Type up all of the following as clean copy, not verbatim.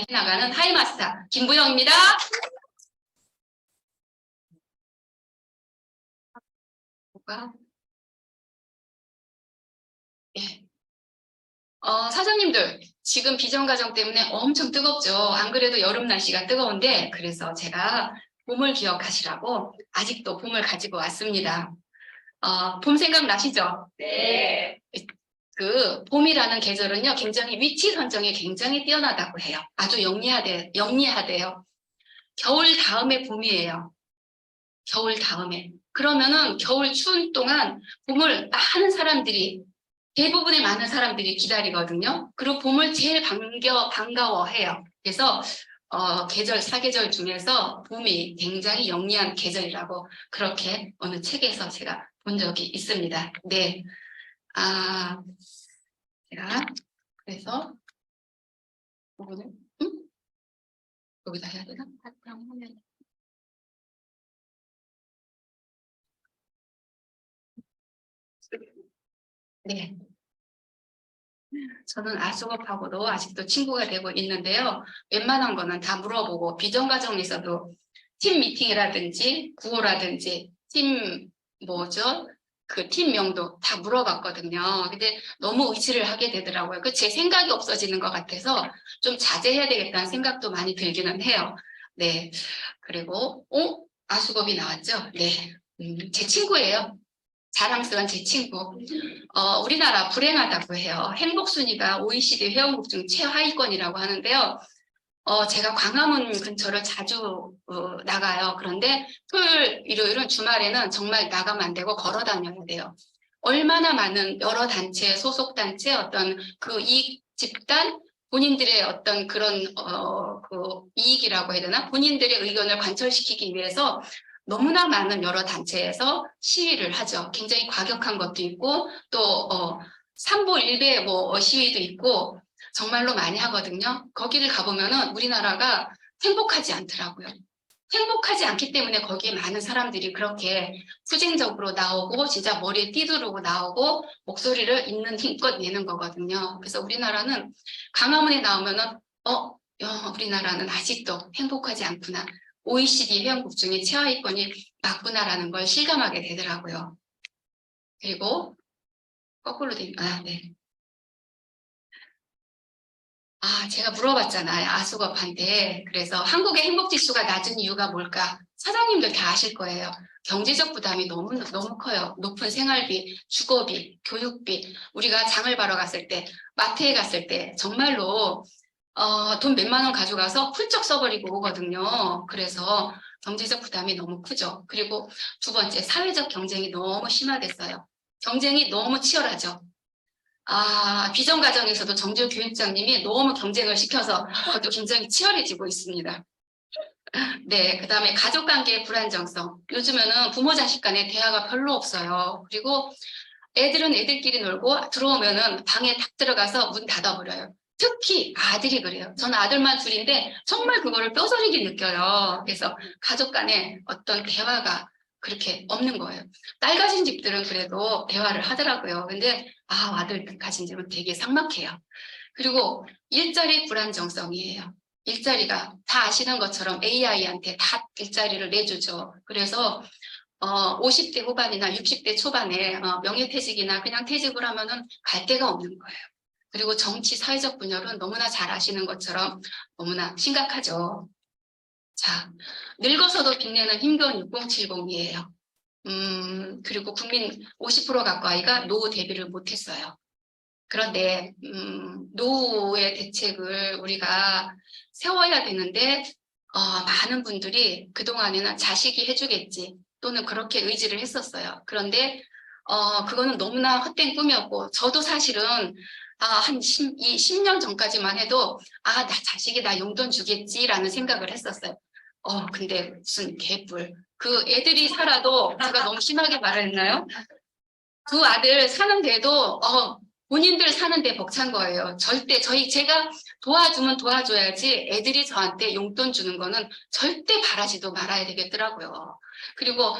해나가는 하이마스터 김부영입니다. 예. 사장님들 지금 비정가정 때문에 엄청 뜨겁죠. 안 그래도 여름 날씨가 뜨거운데 그래서 제가 봄을 기억하시라고 아직도 봄을 가지고 왔습니다. 봄 생각나시죠? 네. 그 봄이라는 계절은요 굉장히 위치 선정에 굉장히 뛰어나다고 해요. 아주 영리하대요. 겨울 다음에 봄이에요. 겨울 다음에. 그러면은 겨울 추운 동안 봄을 많은 사람들이 대부분의 많은 사람들이 기다리거든요. 그리고 봄을 제일 반가워해요. 그래서 계절, 사계절 중에서 봄이 굉장히 영리한 계절이라고 그렇게 어느 책에서 제가 본 적이 있습니다. 네. 제가 그래서 이거는 여기다 해야 되나? 네. 저는 아수업하고도 아직도 친구가 되고 있는데요. 웬만한 거는 다 물어보고 비정가정에서도 팀 미팅이라든지 구호라든지 팀 뭐죠? 그 팀명도 다 물어봤거든요. 근데 너무 의지를 하게 되더라고요. 그 제 생각이 없어지는 것 같아서 좀 자제해야 되겠다는 생각도 많이 들기는 해요. 네. 그리고 아수업이 나왔죠? 네. 제 친구예요. 자랑스러운 제 친구. 우리나라 불행하다고 해요. 행복순위가 OECD 회원국 중 최하위권이라고 하는데요. 제가 광화문 근처를 자주 나가요. 그런데 토요일, 일요일은 주말에는 정말 나가면 안 되고 걸어 다녀야 돼요. 얼마나 많은 여러 단체, 소속 단체, 어떤 그 이익 집단, 본인들의 어떤 그런 그 이익이라고 해야 되나? 본인들의 의견을 관철시키기 위해서 너무나 많은 여러 단체에서 시위를 하죠. 굉장히 과격한 것도 있고 또 삼보 일배 뭐 시위도 있고 정말로 많이 하거든요. 거기를 가보면은 우리나라가 행복하지 않더라고요. 행복하지 않기 때문에 거기에 많은 사람들이 그렇게 투쟁적으로 나오고 진짜 머리에 띠두르고 나오고 목소리를 있는 힘껏 내는 거거든요. 그래서 우리나라는 광화문에 나오면은 우리나라는 아직도 행복하지 않구나. OECD 회원국 중에 최하위권이 맞구나라는 걸 실감하게 되더라고요. 그리고 거꾸로 네. 제가 물어봤잖아요. 아수업한테. 그래서 한국의 행복지수가 낮은 이유가 뭘까? 사장님들 다 아실 거예요. 경제적 부담이 너무 커요. 높은 생활비, 주거비, 교육비. 우리가 장을 봐러 갔을 때, 마트에 갔을 때 정말로 돈 몇만 원 가져가서 훌쩍 써버리고 오거든요. 그래서 경제적 부담이 너무 크죠. 그리고 두 번째, 사회적 경쟁이 너무 심화됐어요. 경쟁이 너무 치열하죠. 비정가정에서도 정재우 교육장님이 너무 경쟁을 시켜서 그것도 굉장히 치열해지고 있습니다. 네, 그 다음에 가족관계의 불안정성. 요즘에는 부모 자식 간의 대화가 별로 없어요. 그리고 애들은 애들끼리 놀고 들어오면은 방에 딱 들어가서 문 닫아버려요. 특히 아들이 그래요. 저는 아들만 둘인데 정말 그거를 뼈저리게 느껴요. 그래서 가족 간에 어떤 대화가 그렇게 없는 거예요. 딸 가진 집들은 그래도 대화를 하더라고요. 근데 아들 가진 집은 되게 삭막해요. 그리고 일자리 불안정성이에요. 일자리가 다 아시는 것처럼 AI한테 다 일자리를 내주죠. 그래서 50대 후반이나 60대 초반에 명예퇴직이나 그냥 퇴직을 하면은 갈 데가 없는 거예요. 그리고 정치, 사회적 분열은 너무나 잘 아시는 것처럼 너무나 심각하죠. 자, 늙어서도 빛내는 힘겨운 6070이에요. 그리고 국민 50% 가까이가 노후 대비를 못했어요. 그런데 노후의 대책을 우리가 세워야 되는데 많은 분들이 그동안에는 자식이 해주겠지 또는 그렇게 의지를 했었어요. 그런데 그거는 너무나 헛된 꿈이었고 저도 사실은 한 10년 전까지만 해도 나 자식이 나 용돈 주겠지라는 생각을 했었어요. 근데 무슨 개뿔. 그 애들이 살아도 제가 너무 심하게 말했나요? 두 아들 사는데도 본인들 사는데 벅찬 거예요. 절대 제가 도와주면 도와줘야지 애들이 저한테 용돈 주는 거는 절대 바라지도 말아야 되겠더라고요. 그리고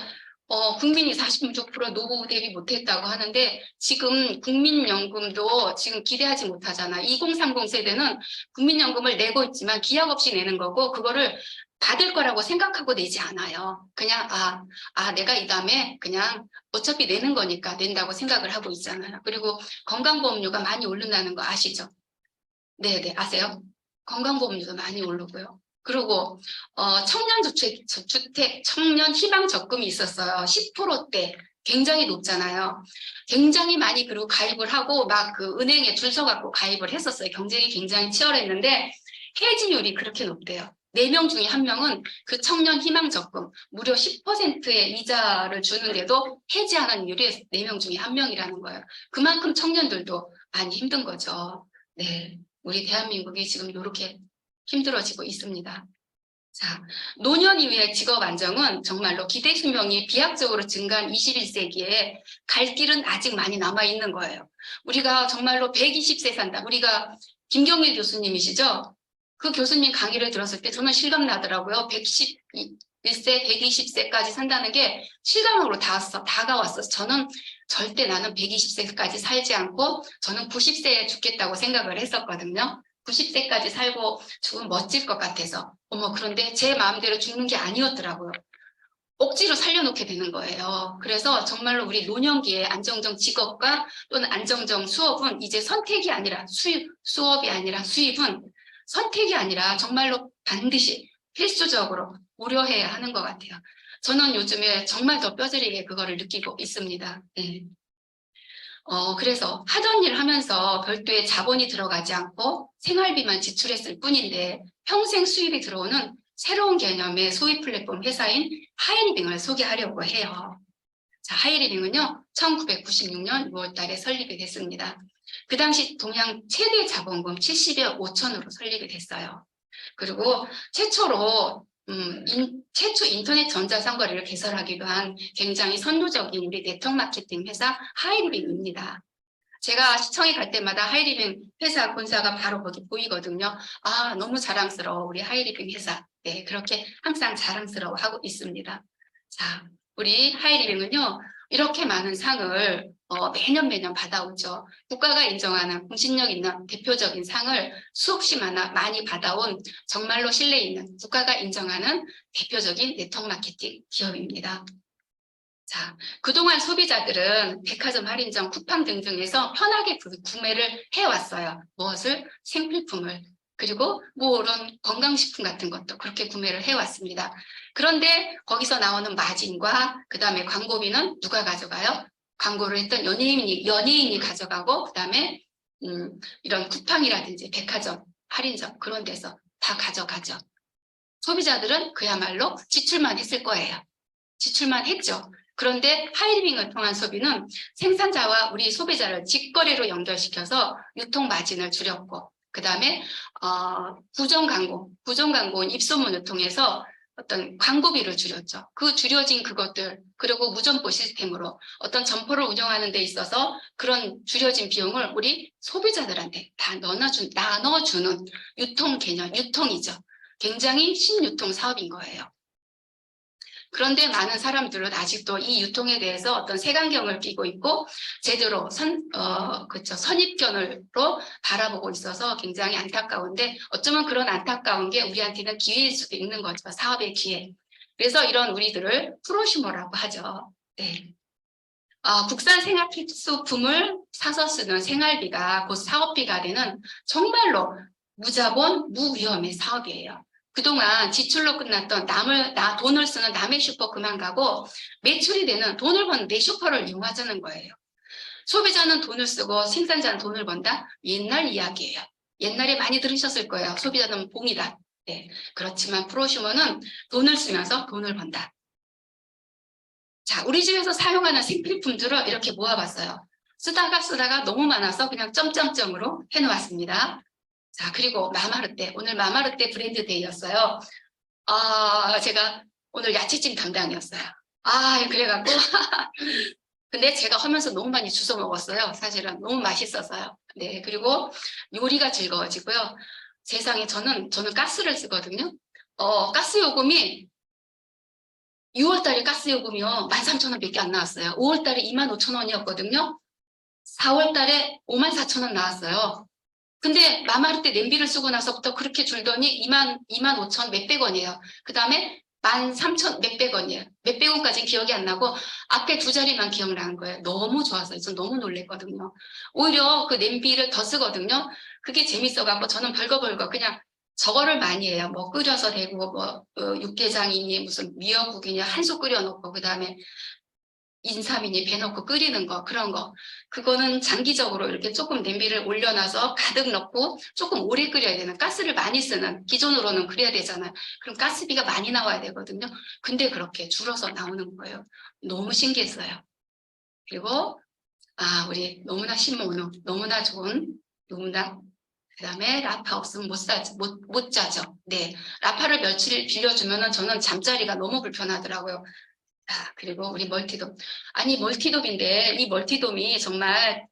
국민이 46% 노후 대비 못했다고 하는데 지금 국민연금도 지금 기대하지 못하잖아. 2030 세대는 국민연금을 내고 있지만 기약 없이 내는 거고 그거를 받을 거라고 생각하고 내지 않아요. 그냥 내가 이 다음에 그냥 어차피 내는 거니까 낸다고 생각을 하고 있잖아요. 그리고 건강보험료가 많이 오른다는 거 아시죠? 네네, 아세요? 건강보험료도 많이 오르고요. 그리고 청년주택, 청년 희망 적금이 있었어요. 10%대 굉장히 높잖아요. 굉장히 많이 그리고 가입을 하고 막 그 은행에 줄 서갖고 가입을 했었어요. 경쟁이 굉장히 치열했는데 해지율이 그렇게 높대요. 4명 중에 1명은 그 청년 희망 적금 무려 10%의 이자를 주는데도 해지하는 이율이 4명 중에 1명이라는 거예요. 그만큼 청년들도 많이 힘든 거죠. 네. 우리 대한민국이 지금 이렇게 힘들어지고 있습니다. 자, 노년 이후의 직업 안정은 정말로 기대 수명이 비약적으로 증가한 21세기에 갈 길은 아직 많이 남아 있는 거예요. 우리가 정말로 120세 산다. 우리가 김경일 교수님이시죠? 그 교수님 강의를 들었을 때 저는 실감 나더라고요. 111세, 120세까지 산다는 게 실감으로 다가왔어. 저는 절대 나는 120세까지 살지 않고 저는 90세에 죽겠다고 생각을 했었거든요. 90세까지 살고 죽으면 멋질 것 같아서. 그런데 제 마음대로 죽는 게 아니었더라고요. 억지로 살려놓게 되는 거예요. 그래서 정말로 우리 노년기에 안정적 직업과 또는 안정적 수업은 이제 선택이 아니라 수업이 아니라 수입은 선택이 아니라 정말로 반드시 필수적으로 고려해야 하는 것 같아요. 저는 요즘에 정말 더 뼈저리게 그거를 느끼고 있습니다. 네. 그래서 하던 일 하면서 별도의 자본이 들어가지 않고 생활비만 지출했을 뿐인데 평생 수입이 들어오는 새로운 개념의 소비 플랫폼 회사인 하이리빙을 소개하려고 해요. 자, 하이리빙은요, 1996년 6월 달에 설립이 됐습니다. 그 당시 동양 최대 자본금 70여 5천으로 설립이 됐어요. 그리고 최초 인터넷 전자상거래를 개설하기도 한 굉장히 선도적인 우리 네트워크 마케팅 회사 하이리빙입니다. 제가 시청에 갈 때마다 하이리빙 회사 본사가 바로 거기 보이거든요. 너무 자랑스러워 우리 하이리빙 회사. 네, 그렇게 항상 자랑스러워하고 있습니다. 자, 우리 하이리빙은요, 이렇게 많은 상을 매년 받아오죠. 국가가 인정하는 공신력 있는 대표적인 상을 수없이 많이 받아온 정말로 신뢰 있는 국가가 인정하는 대표적인 네트워크 마케팅 기업입니다. 자, 그동안 소비자들은 백화점 할인점, 쿠팡 등등에서 편하게 구매를 해왔어요. 무엇을? 생필품을. 그리고 이런 건강식품 같은 것도 그렇게 구매를 해왔습니다. 그런데 거기서 나오는 마진과 그 다음에 광고비는 누가 가져가요? 광고를 했던 연예인이 가져가고 그 다음에 이런 쿠팡이라든지 백화점, 할인점 그런 데서 다 가져가죠. 소비자들은 그야말로 지출만 했을 거예요. 지출만 했죠. 그런데 하이리빙을 통한 소비는 생산자와 우리 소비자를 직거래로 연결시켜서 유통 마진을 줄였고 그 다음에 부정광고는 입소문을 통해서 어떤 광고비를 줄였죠. 그 줄여진 그것들 그리고 무점포 시스템으로 어떤 점포를 운영하는 데 있어서 그런 줄여진 비용을 우리 소비자들한테 다 나눠주는 유통 개념, 유통이죠. 굉장히 신유통 사업인 거예요. 그런데 많은 사람들은 아직도 이 유통에 대해서 어떤 색안경을 끼고 있고 제대로 선입견으로 바라보고 있어서 굉장히 안타까운데 어쩌면 그런 안타까운 게 우리한테는 기회일 수도 있는 거죠. 사업의 기회. 그래서 이런 우리들을 프로슈머라고 하죠. 네. 국산 생활 필수품을 사서 쓰는 생활비가 곧 사업비가 되는 정말로 무자본, 무위험의 사업이에요. 그동안 지출로 끝났던 돈을 쓰는 남의 슈퍼 그만 가고 매출이 되는 돈을 버는 내 슈퍼를 이용하자는 거예요. 소비자는 돈을 쓰고 생산자는 돈을 번다? 옛날 이야기예요. 옛날에 많이 들으셨을 거예요. 소비자는 봉이다. 네. 그렇지만 프로슈머는 돈을 쓰면서 돈을 번다. 자, 우리 집에서 사용하는 생필품들을 이렇게 모아봤어요. 쓰다가 너무 많아서 그냥 점점점으로 해놓았습니다. 자, 그리고 마마르떼. 오늘 마마르떼 브랜드 데이였어요. 제가 오늘 야채찜 담당이었어요. 그래갖고. 근데 제가 하면서 너무 많이 주워 먹었어요. 사실은 너무 맛있어서요. 네, 그리고 요리가 즐거워지고요. 세상에 저는 가스를 쓰거든요. 가스 요금이 6월 달에 가스 요금이요. 13,000원밖에 안 나왔어요. 5월 달에 25,000원이었거든요. 4월 달에 54,000원 나왔어요. 근데 마마르 때 냄비를 쓰고 나서부터 그렇게 줄더니 25,000 몇백 원이에요. 그 다음에 13,000 몇백 원이에요. 몇백 원까지는 기억이 안 나고 앞에 두 자리만 기억나는 거예요. 너무 좋아서 전 너무 놀랬거든요. 오히려 그 냄비를 더 쓰거든요. 그게 재밌어갖고 저는 벌거벌거 그냥 저거를 많이 해요. 뭐 끓여서 대고 뭐 육개장이니 무슨 미역국이니 한솥 끓여놓고 그 다음에 인삼이니 배 넣고 끓이는 거 그런 거 그거는 장기적으로 이렇게 조금 냄비를 올려놔서 가득 넣고 조금 오래 끓여야 되는 가스를 많이 쓰는 기존으로는 그래야 되잖아요. 그럼 가스비가 많이 나와야 되거든요. 근데 그렇게 줄어서 나오는 거예요. 너무 신기했어요. 그리고 우리 너무나 신모노 너무나 좋은 너무나 그다음에 라파 없으면 못 자죠. 네, 라파를 며칠 빌려주면은 저는 잠자리가 너무 불편하더라고요. 그리고 우리 멀티돔. 아니, 멀티돔인데 이 멀티돔이 정말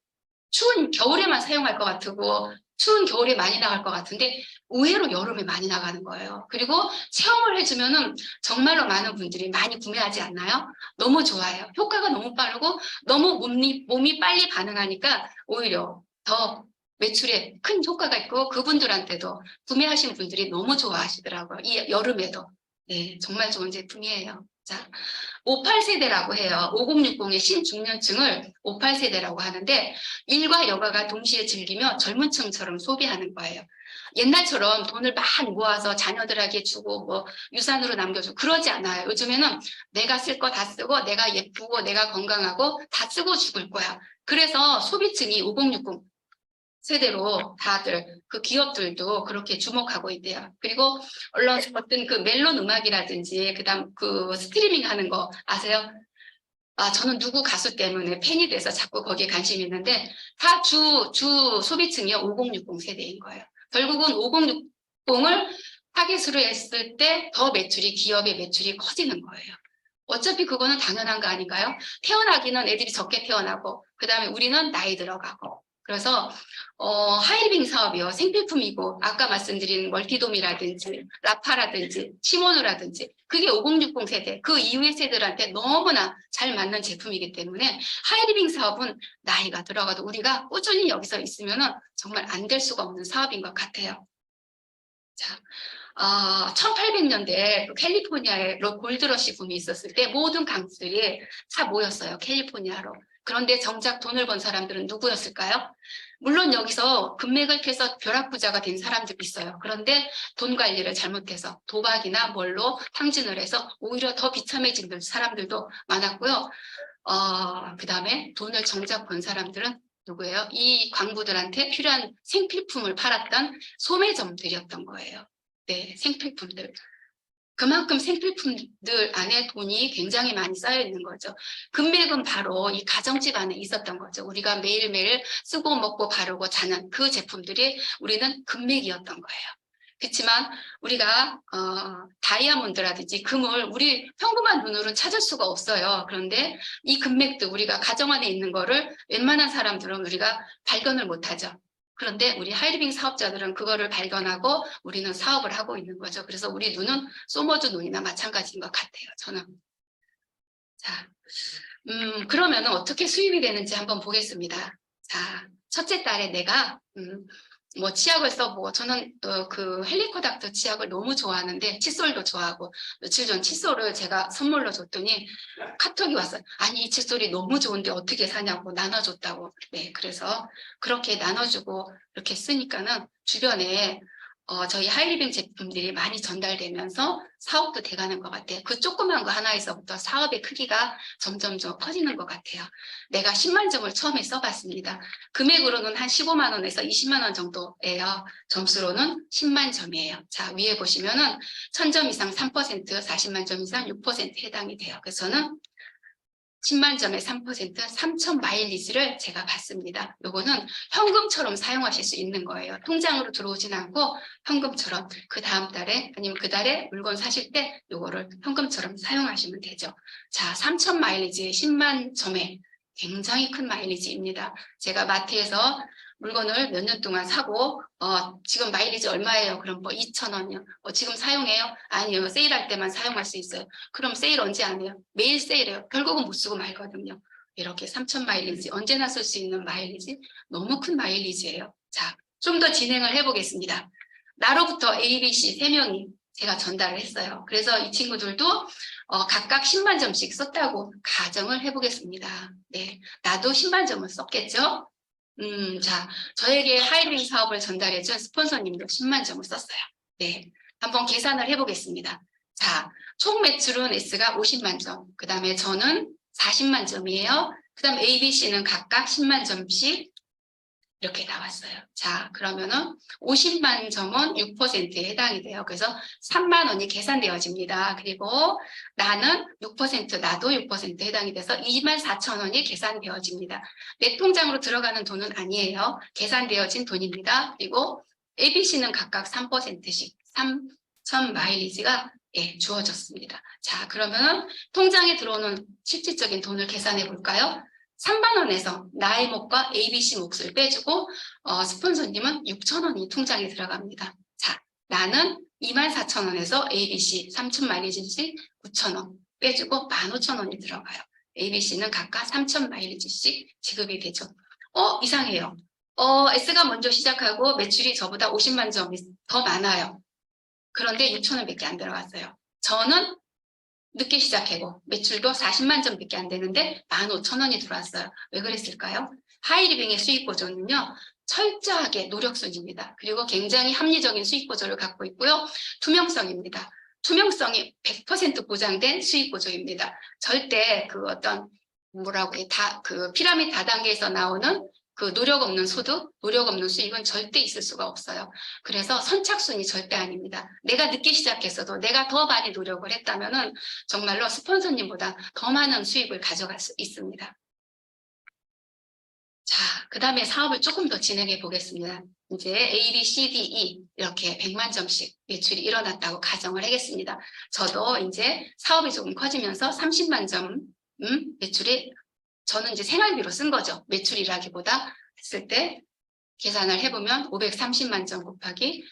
추운 겨울에만 사용할 것 같고 추운 겨울에 많이 나갈 것 같은데 의외로 여름에 많이 나가는 거예요. 그리고 체험을 해주면은 정말로 많은 분들이 많이 구매하지 않나요? 너무 좋아요. 효과가 너무 빠르고 너무 몸이 빨리 반응하니까 오히려 더 매출에 큰 효과가 있고 그분들한테도 구매하신 분들이 너무 좋아하시더라고요. 이 여름에도. 네, 정말 좋은 제품이에요. 자, 58세대라고 해요. 5060의 신중년층을 58세대라고 하는데 일과 여가가 동시에 즐기며 젊은 층처럼 소비하는 거예요. 옛날처럼 돈을 많이 모아서 자녀들에게 주고 뭐 유산으로 남겨주고 그러지 않아요. 요즘에는 내가 쓸 거 다 쓰고 내가 예쁘고 내가 건강하고 다 쓰고 죽을 거야. 그래서 소비층이 5060 세대로 다들 그 기업들도 그렇게 주목하고 있대요. 그리고 물론 어떤 그 멜론 음악이라든지 그다음 그 스트리밍 하는 거 아세요? 저는 누구 가수 때문에 팬이 돼서 자꾸 거기에 관심이 있는데 다 주 소비층이 5060 세대인 거예요. 결국은 5060을 타깃으로 했을 때 더 기업의 매출이 커지는 거예요. 어차피 그거는 당연한 거 아닌가요? 태어나기는 애들이 적게 태어나고 그다음에 우리는 나이 들어가고 그래서 하이리빙 사업이요. 생필품이고 아까 말씀드린 멀티돔이라든지 라파라든지 시모노라든지 그게 5060 세대 그 이후의 세대들한테 너무나 잘 맞는 제품이기 때문에 하이리빙 사업은 나이가 들어가도 우리가 꾸준히 여기서 있으면 정말 안 될 수가 없는 사업인 것 같아요. 자, 1800년대에 캘리포니아에 골드러시 붐이 있었을 때 모든 강수들이 다 모였어요. 캘리포니아로. 그런데 정작 돈을 번 사람들은 누구였을까요? 물론 여기서 금맥을 캐서 벼락부자가 된 사람들이 있어요. 그런데 돈 관리를 잘못해서 도박이나 뭘로 탕진을 해서 오히려 더 비참해진 사람들도 많았고요. 그다음에 돈을 정작 번 사람들은 누구예요? 이 광부들한테 필요한 생필품을 팔았던 소매점들이었던 거예요. 네, 생필품들. 그만큼 생필품들 안에 돈이 굉장히 많이 쌓여 있는 거죠. 금맥은 바로 이 가정집 안에 있었던 거죠. 우리가 매일매일 쓰고 먹고 바르고 자는 그 제품들이 우리는 금맥이었던 거예요. 그렇지만 우리가 다이아몬드라든지 금을 우리 평범한 눈으로는 찾을 수가 없어요. 그런데 이 금맥도 우리가 가정 안에 있는 거를 웬만한 사람들은 우리가 발견을 못하죠. 그런데 우리 하이리빙 사업자들은 그거를 발견하고 우리는 사업을 하고 있는 거죠. 그래서 우리 눈은 소머즈 눈이나 마찬가지인 것 같아요. 저는. 자, 그러면 어떻게 수입이 되는지 한번 보겠습니다. 자, 첫째 달에 내가 뭐 치약을 써보고 저는 그 헬리코닥터 치약을 너무 좋아하는데 칫솔도 좋아하고 며칠 전 칫솔을 제가 선물로 줬더니 카톡이 왔어요. 아니 이 칫솔이 너무 좋은데 어떻게 사냐고 나눠줬다고. 네, 그래서 그렇게 나눠주고 이렇게 쓰니까는 주변에 저희 하이리빙 제품들이 많이 전달되면서 사업도 돼가는 것 같아요. 그 조그만 거 하나에서부터 사업의 크기가 점점 커지는 것 같아요. 내가 10만 점을 처음에 써봤습니다. 금액으로는 한 15만 원에서 20만 원 정도예요. 점수로는 10만 점이에요. 자, 위에 보시면은 1000점 이상 3%, 40만 점 이상 6% 해당이 돼요. 그래서 저는 10만 점에 3%, 3,000 마일리지를 제가 받습니다. 요거는 현금처럼 사용하실 수 있는 거예요. 통장으로 들어오진 않고 현금처럼 그 다음 달에 아니면 그 달에 물건 사실 때 요거를 현금처럼 사용하시면 되죠. 자, 3,000 마일리지에 10만 점에 굉장히 큰 마일리지입니다. 제가 마트에서 물건을 몇 년 동안 사고 지금 마일리지 얼마예요? 그럼 뭐 2,000원이요. 지금 사용해요? 아니요. 세일할 때만 사용할 수 있어요. 그럼 세일 언제 안 해요? 매일 세일해요. 결국은 못 쓰고 말거든요. 이렇게 3,000 마일리지, 언제나 쓸 수 있는 마일리지, 너무 큰 마일리지예요. 자, 좀 더 진행을 해보겠습니다. 나로부터 A, B, C 3명이 제가 전달을 했어요. 그래서 이 친구들도 각각 10만 점씩 썼다고 가정을 해보겠습니다. 네, 나도 10만 점을 썼겠죠? 자, 저에게 하이링 사업을 전달해준 스폰서님도 10만 점을 썼어요. 네, 한번 계산을 해보겠습니다. 자, 총 매출은 S가 50만 점, 그 다음에 저는 40만 점이에요. 그 다음 A, B, C는 각각 10만 점씩 이렇게 나왔어요. 자, 그러면은 50만 점은 6%에 해당이 돼요. 그래서 3만 원이 계산되어집니다. 그리고 나는 6%, 나도 6%에 해당이 돼서 24,000원이 계산되어집니다. 내 통장으로 들어가는 돈은 아니에요. 계산되어진 돈입니다. 그리고 ABC는 각각 3%씩 3,000 마일리지가 주어졌습니다. 자, 그러면 통장에 들어오는 실질적인 돈을 계산해 볼까요? 3만 원에서 나의 몫과 ABC 몫을 빼주고 스폰서님은 6,000원이 통장에 들어갑니다. 자, 나는 24,000원에서 ABC 3,000 마일리지씩 9,000원 빼주고 15,000원이 들어가요. ABC는 각각 3,000 마일리지씩 지급이 되죠. 이상해요. S가 먼저 시작하고 매출이 저보다 50만 점이 더 많아요. 그런데 6,000원밖에 안 들어갔어요. 저는 늦게 시작하고 매출도 40만 점밖에 안 되는데 15,000원이 들어왔어요. 왜 그랬을까요? 하이리빙의 수익 보조는요. 철저하게 노력순입니다. 그리고 굉장히 합리적인 수익 보조를 갖고 있고요. 투명성입니다. 투명성이 100% 보장된 수익 보조입니다. 절대 그 어떤 그 피라미드 다단계에서 나오는 그 노력 없는 소득, 노력 없는 수익은 절대 있을 수가 없어요. 그래서 선착순이 절대 아닙니다. 내가 늦게 시작했어도 내가 더 많이 노력을 했다면은 정말로 스폰서님보다 더 많은 수익을 가져갈 수 있습니다. 자, 그 다음에 사업을 조금 더 진행해 보겠습니다. 이제 A, B, C, D, E 이렇게 100만 점씩 매출이 일어났다고 가정을 하겠습니다. 저도 이제 사업이 조금 커지면서 30만 점 매출이 저는 이제 생활비로 쓴 거죠. 매출이라기보다 했을 때 계산을 해보면 530만 점 곱하기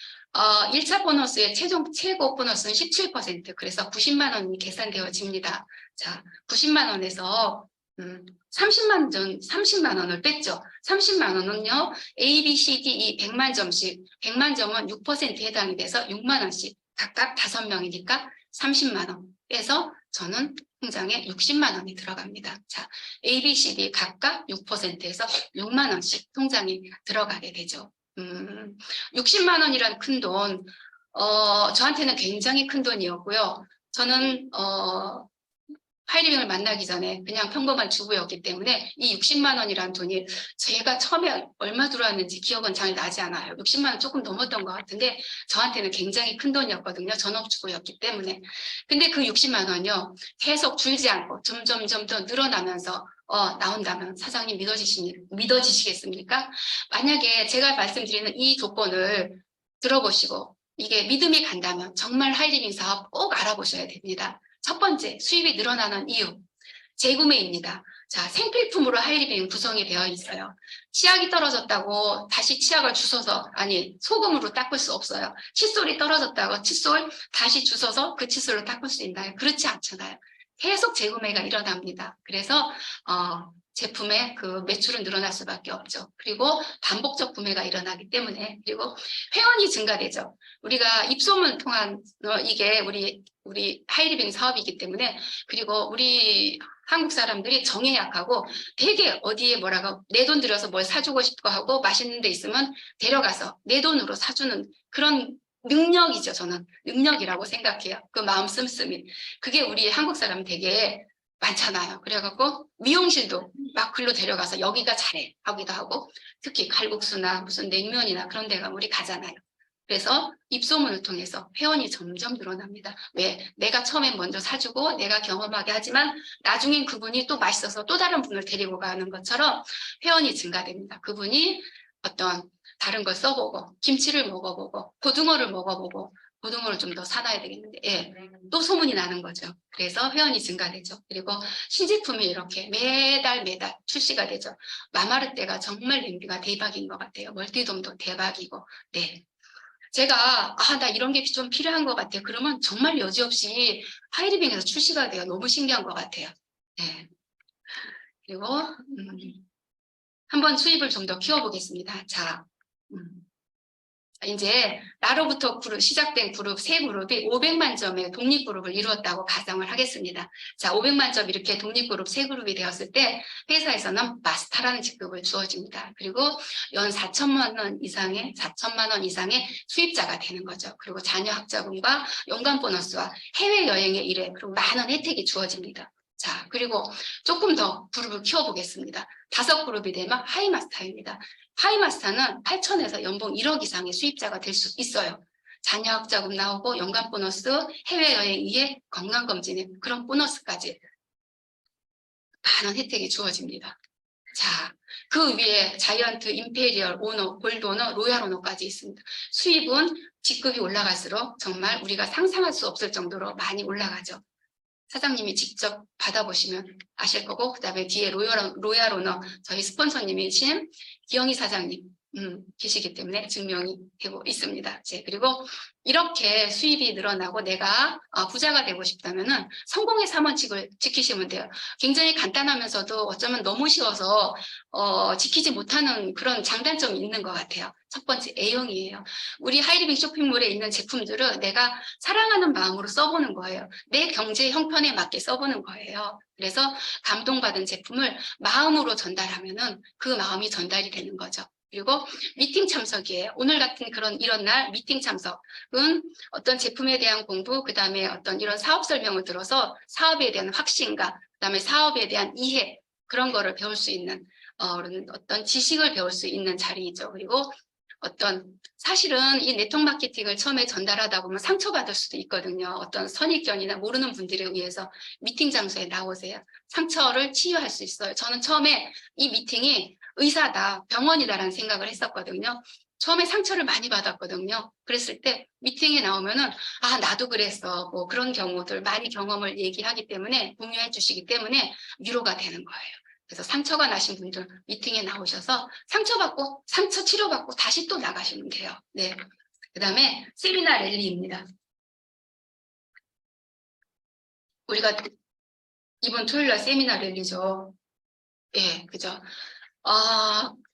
1차 보너스의 최고 보너스는 17%, 그래서 90만 원이 계산되어집니다. 자, 90만 원에서 30만 원을 뺐죠. 30만 원은요, A, B, C, D, E 100만 점씩, 100만 점은 6%에 해당이 돼서 6만 원씩, 각각 5명이니까 30만 원 빼서 저는 통장에 60만 원이 들어갑니다. 자, A, B, C, D 각각 6%에서 6만 원씩 통장에 들어가게 되죠. 60만 원이란 큰 돈, 저한테는 굉장히 큰 돈이었고요. 저는 하이리빙을 만나기 전에 그냥 평범한 주부였기 때문에 이 60만 원이라는 돈이 제가 처음에 얼마 들어왔는지 기억은 잘 나지 않아요. 60만 원 조금 넘었던 것 같은데 저한테는 굉장히 큰 돈이었거든요. 전업주부였기 때문에. 근데 그 60만 원이요. 계속 줄지 않고 점점점 더 늘어나면서 나온다면 사장님 믿어지시겠습니까? 만약에 제가 말씀드리는 이 조건을 들어보시고 이게 믿음이 간다면 정말 하이리빙 사업 꼭 알아보셔야 됩니다. 첫 번째, 수입이 늘어나는 이유, 재구매입니다. 자, 생필품으로 하이리빙 구성이 되어 있어요. 치약이 떨어졌다고 다시 치약을 주워서, 아니, 소금으로 닦을 수 없어요. 칫솔이 떨어졌다고 칫솔 다시 주워서 그 칫솔로 닦을 수 있나요? 그렇지 않잖아요. 계속 재구매가 일어납니다. 그래서 제품의 그 매출은 늘어날 수밖에 없죠. 그리고 반복적 구매가 일어나기 때문에, 그리고 회원이 증가되죠. 우리가 입소문 통한 이게 우리 하이리빙 사업이기 때문에, 그리고 우리 한국 사람들이 정에 약하고 되게 어디에 내 돈 들여서 뭘 사주고 싶어 하고 맛있는 데 있으면 데려가서 내 돈으로 사주는 그런 능력이죠. 저는 능력이라고 생각해요. 그 마음 씀씀이. 그게 우리 한국 사람 되게 많잖아요. 그래갖고 미용실도 막 글로 데려가서 여기가 잘해 하기도 하고, 특히 칼국수나 무슨 냉면이나 그런 데 가면 우리 가잖아요. 그래서 입소문을 통해서 회원이 점점 늘어납니다. 왜? 내가 처음엔 먼저 사주고 내가 경험하게 하지만 나중엔 그분이 또 맛있어서 또 다른 분을 데리고 가는 것처럼 회원이 증가됩니다. 그분이 어떤 다른 걸 써보고 김치를 먹어보고 고등어를 먹어보고 고등어를 좀 더 사놔야 되겠는데, 예, 또 소문이 나는 거죠. 그래서 회원이 증가되죠. 그리고 신제품이 이렇게 매달 출시가 되죠. 마마르떼가 정말 냄비가 대박인 것 같아요. 멀티돔도 대박이고, 네. 제가 나 이런 게 좀 필요한 것 같아요. 그러면 정말 여지없이 하이리빙에서 출시가 돼요. 너무 신기한 것 같아요. 네. 그리고 한번 수입을 좀 더 키워보겠습니다. 자, 이제 나로부터 시작된 그룹 세 그룹이 500만 점의 독립그룹을 이루었다고 가정을 하겠습니다. 자, 500만 점 이렇게 독립그룹 세 그룹이 되었을 때 회사에서는 마스터라는 직급을 주어집니다. 그리고 연 4천만 원 이상의 수입자가 되는 거죠. 그리고 자녀 학자금과 연간 보너스와 해외여행의 일회 그리고 많은 혜택이 주어집니다. 자, 그리고 조금 더 그룹을 키워보겠습니다. 5그룹이 되면 하이마스터입니다. 하이마스터는 8천에서 연봉 1억 이상의 수입자가 될 수 있어요. 자녀 학자금 나오고 연간 보너스, 해외여행 이에 건강검진에 그런 보너스까지 많은 혜택이 주어집니다. 자, 그 위에 자이언트, 임페리얼, 오너, 골드 오너, 로얄 오너까지 있습니다. 수입은 직급이 올라갈수록 정말 우리가 상상할 수 없을 정도로 많이 올라가죠. 사장님이 직접 받아보시면 아실 거고, 그 다음에 뒤에 로얄 오너, 저희 스폰서님이신 기영희 사장님 계시기 때문에 증명이 되고 있습니다. 그리고 이렇게 수입이 늘어나고 내가 부자가 되고 싶다면은 성공의 3원칙을 지키시면 돼요. 굉장히 간단하면서도 어쩌면 너무 쉬워서 지키지 못하는 그런 장단점이 있는 것 같아요. 첫 번째, A형이에요. 우리 하이리빙 쇼핑몰에 있는 제품들은 내가 사랑하는 마음으로 써보는 거예요. 내 경제 형편에 맞게 써보는 거예요. 그래서 감동받은 제품을 마음으로 전달하면은 그 마음이 전달이 되는 거죠. 그리고 미팅 참석이에요. 오늘 같은 이런 날 미팅 참석은 어떤 제품에 대한 공부, 그 다음에 어떤 이런 사업 설명을 들어서 사업에 대한 확신과 그 다음에 사업에 대한 이해, 그런 거를 배울 수 있는 어떤 지식을 배울 수 있는 자리이죠. 그리고 사실은 이 네트워크 마케팅을 처음에 전달하다 보면 상처받을 수도 있거든요. 어떤 선입견이나 모르는 분들에 의해서 미팅 장소에 나오세요. 상처를 치유할 수 있어요. 저는 처음에 이 미팅이 의사다, 병원이다라는 생각을 했었거든요. 처음에 상처를 많이 받았거든요. 그랬을 때 미팅에 나오면은 나도 그랬어. 뭐 그런 경우들 많이 경험을 얘기하기 때문에 공유해 주시기 때문에 위로가 되는 거예요. 그래서 상처가 나신 분들 미팅에 나오셔서 상처 치료받고 다시 또 나가시면 돼요. 네. 그 다음에 세미나 랠리입니다. 우리가 이번 토요일날 세미나 랠리죠. 예, 그죠.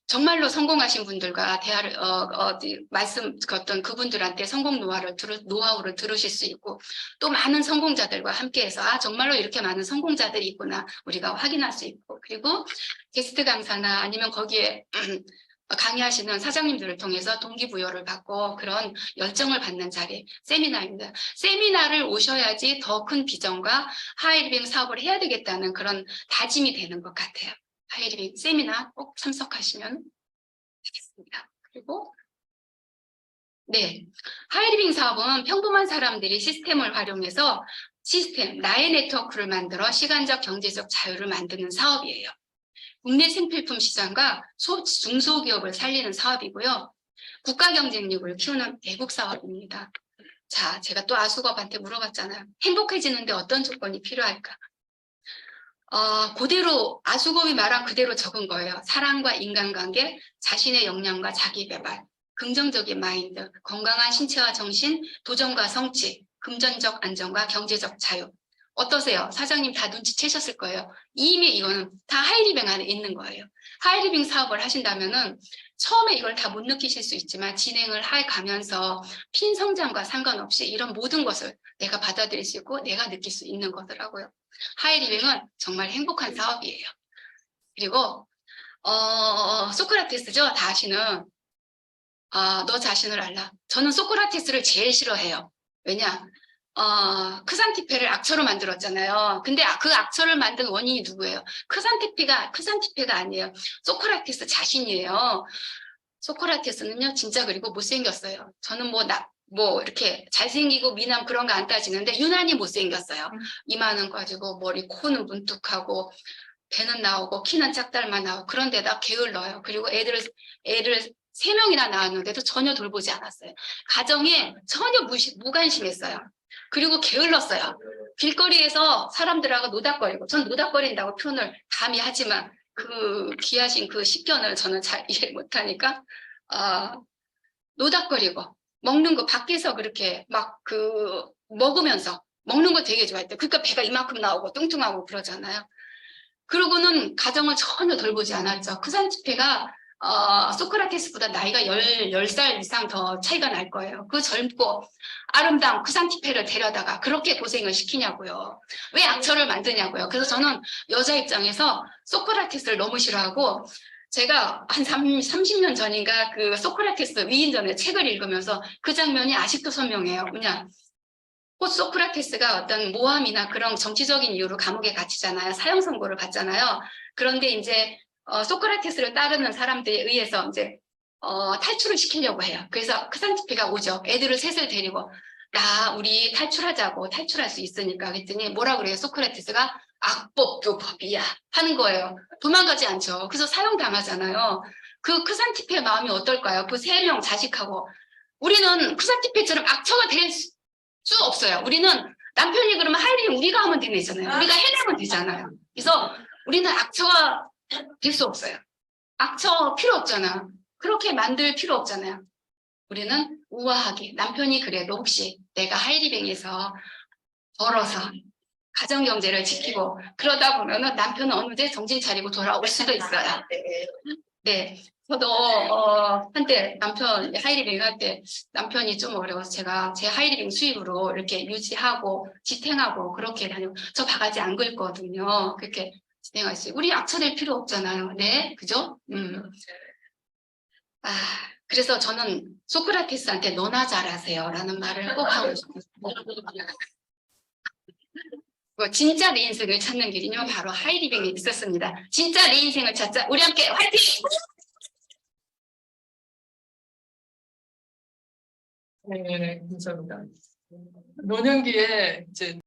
정말로 성공하신 분들과 대화를 어떤 그분들한테 성공 노하우를 들으실 수 있고, 또 많은 성공자들과 함께해서 정말로 이렇게 많은 성공자들이 있구나 우리가 확인할 수 있고, 그리고 게스트 강사나 아니면 거기에 강의하시는 사장님들을 통해서 동기부여를 받고 그런 열정을 받는 자리, 세미나입니다. 세미나를 오셔야지 더 큰 비전과 하이리빙 사업을 해야 되겠다는 그런 다짐이 되는 것 같아요. 하이리빙 세미나 꼭 참석하시면 되겠습니다. 그리고 네, 하이리빙 사업은 평범한 사람들이 시스템을 활용해서 나의 네트워크를 만들어 시간적 경제적 자유를 만드는 사업이에요. 국내 생필품 시장과 중소기업을 살리는 사업이고요. 국가 경쟁력을 키우는 외국 사업입니다. 자, 제가 또 아수겁한테 물어봤잖아요. 행복해지는데 어떤 조건이 필요할까? 그대로 아수겁이 말한 그대로 적은 거예요. 사랑과 인간관계, 자신의 역량과 자기 개발, 긍정적인 마인드, 건강한 신체와 정신, 도전과 성취, 금전적 안정과 경제적 자유. 어떠세요? 사장님 다 눈치채셨을 거예요. 이미 이거는 다 하이리빙 안에 있는 거예요. 하이리빙 사업을 하신다면은 처음에 이걸 다 못 느끼실 수 있지만 진행을 가면서 핀 성장과 상관없이 이런 모든 것을 내가 받아들일 수 있고 내가 느낄 수 있는 거더라고요. 하이리빙은 정말 행복한 사업이에요. 그리고 소크라테스죠. 다 아시는 너 자신을 알라. 저는 소크라테스를 제일 싫어해요. 왜냐? 크산티페를 악처로 만들었잖아요. 근데 그 악처를 만든 원인이 누구예요? 크산티페가 아니에요. 소크라테스 자신이에요. 소크라테스는요, 진짜 그리고 못생겼어요. 저는 이렇게 잘생기고 미남 그런 거 안 따지는데 유난히 못생겼어요. 이마는 가지고 머리, 코는 문뚝하고 배는 나오고 키는 짝달만 나오고 그런데다 게을러요. 그리고 애를 3명이나 낳았는데도 전혀 돌보지 않았어요. 가정에 전혀 무관심했어요. 그리고 게을렀어요. 길거리에서 사람들하고 노닥거리고, 전 노닥거린다고 표현을 감히 하지만 그 귀하신 그 식견을 저는 잘 이해 못하니까 노닥거리고 먹는 거 밖에서 그렇게 막 먹으면서 먹는 거 되게 좋아했대요. 그러니까 배가 이만큼 나오고 뚱뚱하고 그러잖아요. 그러고는 가정을 전혀 돌보지 않았죠. 크산티페가 소크라테스보다 나이가 10살 이상 더 차이가 날 거예요. 그 젊고 아름다운 크산티페를 데려다가 그렇게 고생을 시키냐고요. 왜 악처를 만드냐고요. 그래서 저는 여자 입장에서 소크라테스를 너무 싫어하고, 제가 한 30년 전인가 그 소크라테스 위인전의 책을 읽으면서 그 장면이 아직도 선명해요. 뭐냐, 소크라테스가 어떤 모함이나 그런 정치적인 이유로 감옥에 갇히잖아요. 사형 선고를 받잖아요. 그런데 이제 소크라테스를 따르는 사람들에 의해서 이제 탈출을 시키려고 해요. 그래서 크산티페가 오죠. 애들을 셋을 데리고 우리 탈출하자고, 탈출할 수 있으니까. 그랬더니 뭐라 그래요? 소크라테스가 악법도 법이야 하는 거예요. 도망가지 않죠. 그래서 사형당하잖아요. 그 크산티페의 마음이 어떨까요? 그 3명 자식하고. 우리는 크산티페처럼 악처가 될 수 없어요. 우리는 남편이 그러면 할 일 우리가 하면 되잖아요. 우리가 해내면 되잖아요. 그래서 우리는 악처가 될 수 없어요. 악처 필요 없잖아. 그렇게 만들 필요 없잖아요. 우리는 우아하게, 남편이 그래도 혹시 내가 하이리뱅에서 벌어서 가정 경제를 지키고 그러다 보면은 남편은 어느새 정신 차리고 돌아올 수도 있어요. 네. 저도 한때 남편 하이리뱅 할 때 남편이 좀 어려워서 제가 제 하이리뱅 수입으로 이렇게 유지하고 지탱하고 그렇게 다니고, 저 바가지 안 긁거든요. 그렇게 진행했어요. 우리 악처될 필요 없잖아요. 네, 그죠? 그래서 저는 소크라테스한테 너나 잘하세요라는 말을 꼭 하고 싶어요. 진짜 내 인생을 찾는 길이요, 바로 하이리뱅에 있었습니다. 진짜 내 인생을 찾자. 우리 함께 화이팅! 네, 감사합니다. 노년기에 이제